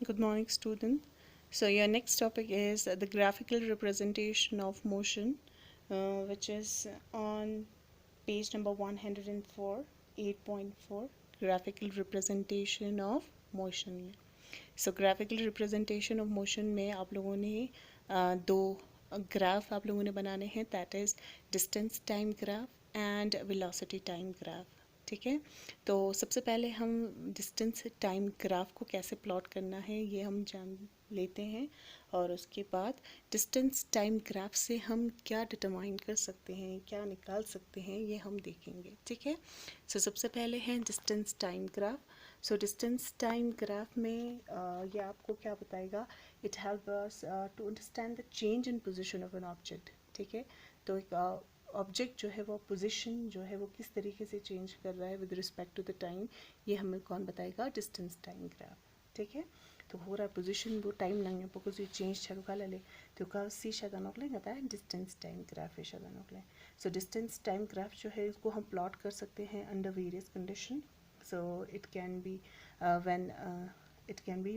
Good morning, student. So your next topic is the graphical representation of motion, which is on page number 104, 8.4, graphical representation of motion. So graphical representation of motion में आप लोगों ने दो graph आप लोगों ने बनाने हैं, that is distance time graph and velocity time graph. ठीक है, तो सबसे पहले हम डिस्टेंस टाइम ग्राफ को कैसे प्लॉट करना है ये हम जान लेते हैं, और उसके बाद डिस्टेंस टाइम ग्राफ से हम क्या डिटरमाइन कर सकते हैं, क्या निकाल सकते हैं, ये हम देखेंगे. ठीक है, सो सबसे पहले है distance time graph. So distance time graph में ये आपको क्या बताएगा, it help us to understand the change in position of an object. ठीक है, तो एक ऑब्जेक्ट जो है वो पोजीशन जो है वो किस तरीके से चेंज कर रहा है with respect to the time, ये हमें कौन बताएगा, डिस्टेंस टाइम ग्राफ. ठीक है, तो हो रहा है पोजीशन वो टाइम लंगे बिकॉज ये चेंज छगा ले तो का सी शगा नोकले कहता है डिस्टेंस टाइम ग्राफ है शगा नोकले. सो डिस्टेंस टाइम ग्राफ जो है इसको हम प्लॉट कर सकते हैं under various condition. So it can be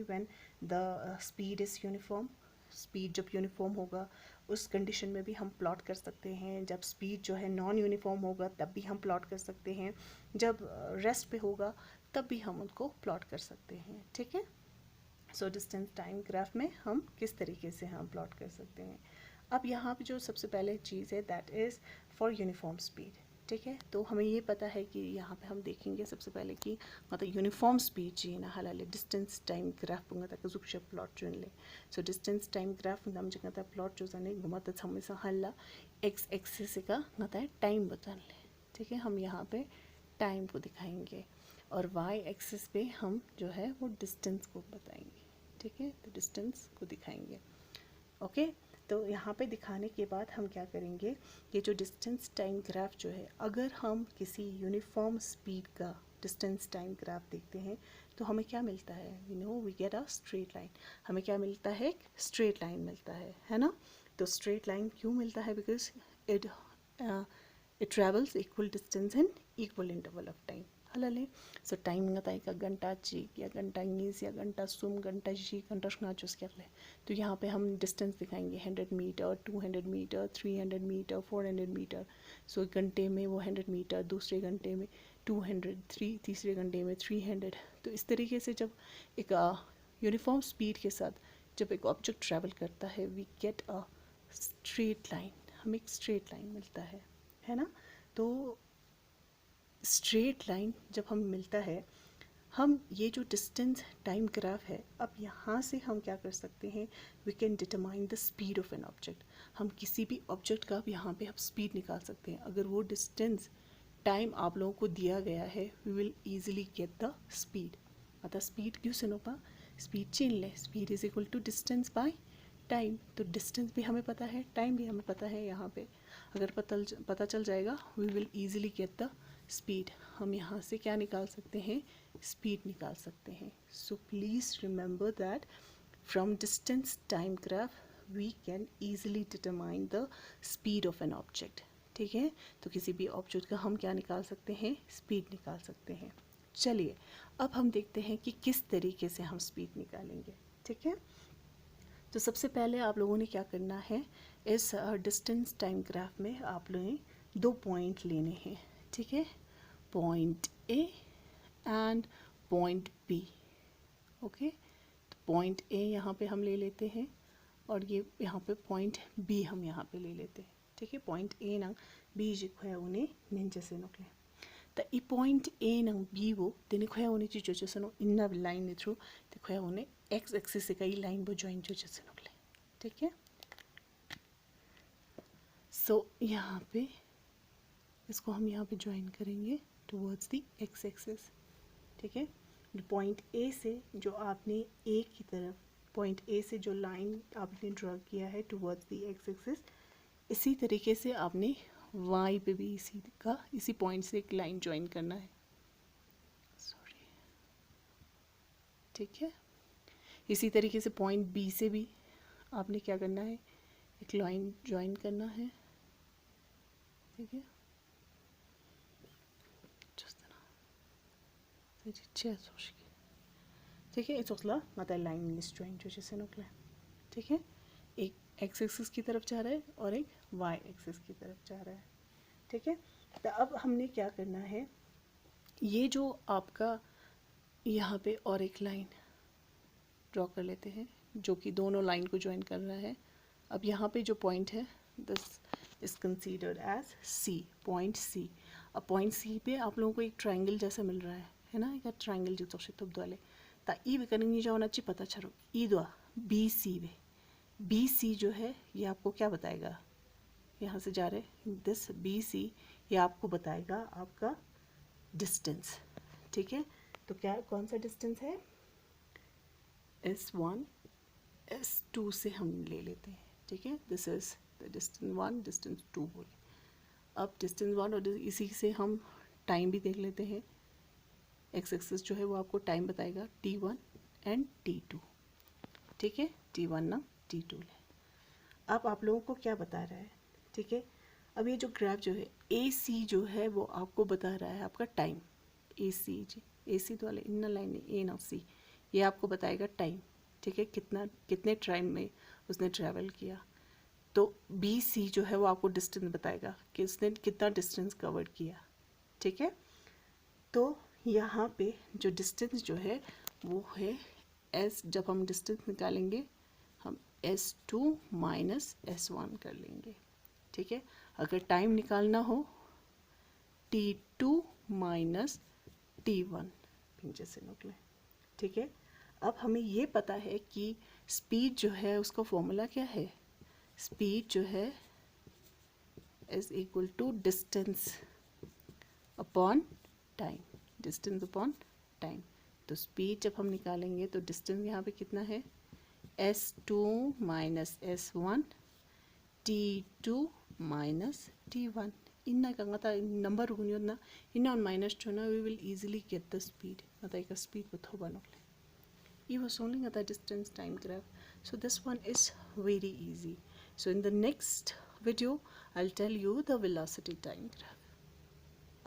when the speed is uniform. Speed जब यूनिफॉर्म होगा उस कंडीशन में भी हम प्लॉट कर सकते हैं. जब स्पीड जो है नॉन यूनिफॉर्म होगा तब भी हम प्लॉट कर सकते हैं. जब रेस्ट पे होगा तब भी हम उनको प्लॉट कर सकते हैं. ठीक है, सो डिस्टेंस टाइम ग्राफ में हम किस तरीके से हम प्लॉट कर सकते हैं. अब यहाँ पे जो सबसे पहले चीज़ है that is for uniform speed. ठीक है, तो हमें ये पता है कि यहाँ पे हम देखेंगे सबसे पहले कि मतलब यूनिफॉर्म स्पीड चाहिए ना हलाले डिस्टेंस टाइम ग्राफ पुंगा तक जुक्ष प्लॉट चुन ले. सो डिस्टेंस टाइम ग्राफ नम जगह तक प्लॉट जो जाने घुमाता हमेशा हल्ला एक्स एक्सिस का नता है टाइम बता ले. ठीक है, हम यहाँ पे टाइम को दिखाएंगे और वाई एक्सिस पे हम जो है वो डिस्टेंस को बताएंगे. ठीक है, तो डिस्टेंस को दिखाएंगे. ओके, तो यहाँ पे दिखाने के बाद हम क्या करेंगे, ये जो डिस्टेंस टाइम ग्राफ जो है अगर हम किसी यूनिफॉर्म स्पीड का डिस्टेंस टाइम ग्राफ देखते हैं तो हमें क्या मिलता है, you know we get a straight line. हमें क्या मिलता है, एक स्ट्रेट लाइन मिलता है ना. तो स्ट्रेट लाइन क्यों मिलता है, because it it travels equal distance in equal interval of time. हलाले सो टाइम बताए का घंटा चीक या घंटा इंग्लिश या घंटा सुम घंटा जी घंटा चूस कर ले. तो यहाँ पे हम डिस्टेंस दिखाएंगे 100 मीटर, 200 मीटर, 300 मीटर, 400 मीटर. सो एक घंटे में वो 100 मीटर, दूसरे घंटे में 200, तीसरे घंटे में 300. तो इस तरीके से जब एक यूनिफॉर्म स्पीड के साथ जब एक ऑब्जेक्ट ट्रैवल करता है we get a straight line, हमें एक स्ट्रेट लाइन मिलता है ना. तो स्ट्रेट लाइन जब हम मिलता है, हम ये जो डिस्टेंस टाइम ग्राफ है, अब यहाँ से हम क्या कर सकते हैं, we can determine the speed of an object. हम किसी भी ऑब्जेक्ट का यहाँ पे हम स्पीड निकाल सकते हैं. अगर वो डिस्टेंस टाइम आप लोगों को दिया गया है we will easily get the speed. अतः स्पीड क्यों सुनोपा, स्पीड चिन ले, speed is equal to distance by time. तो डिस्टेंस भी हमें पता है, टाइम भी हमें पता है. यहाँ पे अगर पता चल जाएगा we will easily get the speed. हम यहाँ से क्या निकाल सकते हैं, स्पीड निकाल सकते हैं. So please remember that from distance time graph we can easily determine the speed of an object. ठीक है, तो किसी भी ऑब्जेक्ट का हम क्या निकाल सकते हैं, स्पीड निकाल सकते हैं. चलिए अब हम देखते हैं कि किस तरीके से हम स्पीड निकालेंगे. ठीक है, तो सबसे पहले आप लोगों ने क्या करना है, इस डिस्टेंस टाइम ग्राफ में आप लोगों ने दो पॉइंट लेने हैं. ठीक है, point A and point B. Okay, तो पॉइंट ए यहाँ पे हम ले लेते हैं और ये यहाँ पे पॉइंट बी हम यहाँ पे ले लेते हैं. ठीक है, पॉइंट ए नंग बी जी खोया उन्हें निंजे से नोकले. तो ई पॉइंट ए नंग बी वो तेने खोया उन्हें चीज़ जो सनो इन्ना लाइन थ्रू ते खोया उन्हें एक्स एक्सिस से कई लाइन वो ज्वाइन जो से नोकले. ठीक है, सो यहाँ पे इसको हम यहाँ पे ज्वाइन करेंगे टुवर्ड्स दी एक्स एक्सिस. ठीक है, पॉइंट ए से जो आपने ए की तरफ पॉइंट ए से जो लाइन आपने ड्रॉ किया है टुवर्ड्स दी एक्स एक्सिस, इसी तरीके से आपने वाई पे भी इसी पॉइंट से एक लाइन ज्वाइन करना है. सॉरी. ठीक है, इसी तरीके से पॉइंट बी से भी आपने क्या करना है, एक लाइन ज्वाइन करना है. ठीक है, ठीक है इट्सला मतलब लाइन स्ट्रेन जो जैसे निकला ठीक है एक एक्स एक्सिस की तरफ जा रहा है और एक वाई एक्सिस की तरफ जा रहा है ठीक है। तो अब हमने क्या करना है ये जो आपका यहाँ पे और एक लाइन ड्रॉ कर लेते हैं जो कि दोनों लाइन को ज्वाइन कर रहा है। अब यहाँ पे जो पॉइंट है this is considered as C point C. अब पॉइंट सी पे आप लोगों को एक ट्राइंगल जैसा मिल रहा है ना एक ट्राइंगल जो तोशे तुब दोले ता ई वे करेंगे जाना चाहिए पता चलो ई दो बी सी वे बी सी जो है ये आपको क्या बताएगा यहाँ से जा रहे दिस बी सी ये आपको बताएगा आपका डिस्टेंस ठीक है। तो क्या कौन सा डिस्टेंस है S1 S2 से हम ले लेते हैं ठीक है। This is the distance 1 distance 2 बोले। अब डिस्टेंस 1 और इसी से हम टाइम भी देख लेते हैं एक्स एक्सिस जो है वो आपको टाइम बताएगा T1 एंड T2 ठीक है T1 ना T2 ले। अब आप लोगों को क्या बता रहा है ठीक है। अब ये जो ग्राफ जो है AC जो है वो आपको बता रहा है आपका टाइम AC तो वाले इन लाइन ए ना सी ये आपको बताएगा टाइम ठीक है कितने टाइम में उसने ट्रैवल किया। तो BC जो है वो आपको डिस्टेंस बताएगा कि उसने कितना डिस्टेंस कवर किया ठीक है। तो यहाँ पे जो डिस्टेंस जो है वो है S जब हम डिस्टेंस निकालेंगे हम S2 माइनस S1 कर लेंगे ठीक है। अगर टाइम निकालना हो T2 माइनस T1 पिंचे से निकले ठीक है। अब हमें ये पता है कि स्पीड जो है उसका फॉर्मूला क्या है स्पीड जो है is equal to distance upon time distance upon time. तो स्पीड जब हम निकालेंगे तो डिस्टेंस यहाँ पे कितना है S2 minus S1 T2 minus T1 इन्ना का नंबर ना इन्ना माइनस टू ना we will easily get the speed मतलब स्पीड बथो बनोले it was only at the distance time graph. So this one is very easy. So in the next video I'll tell you the velocity time graph.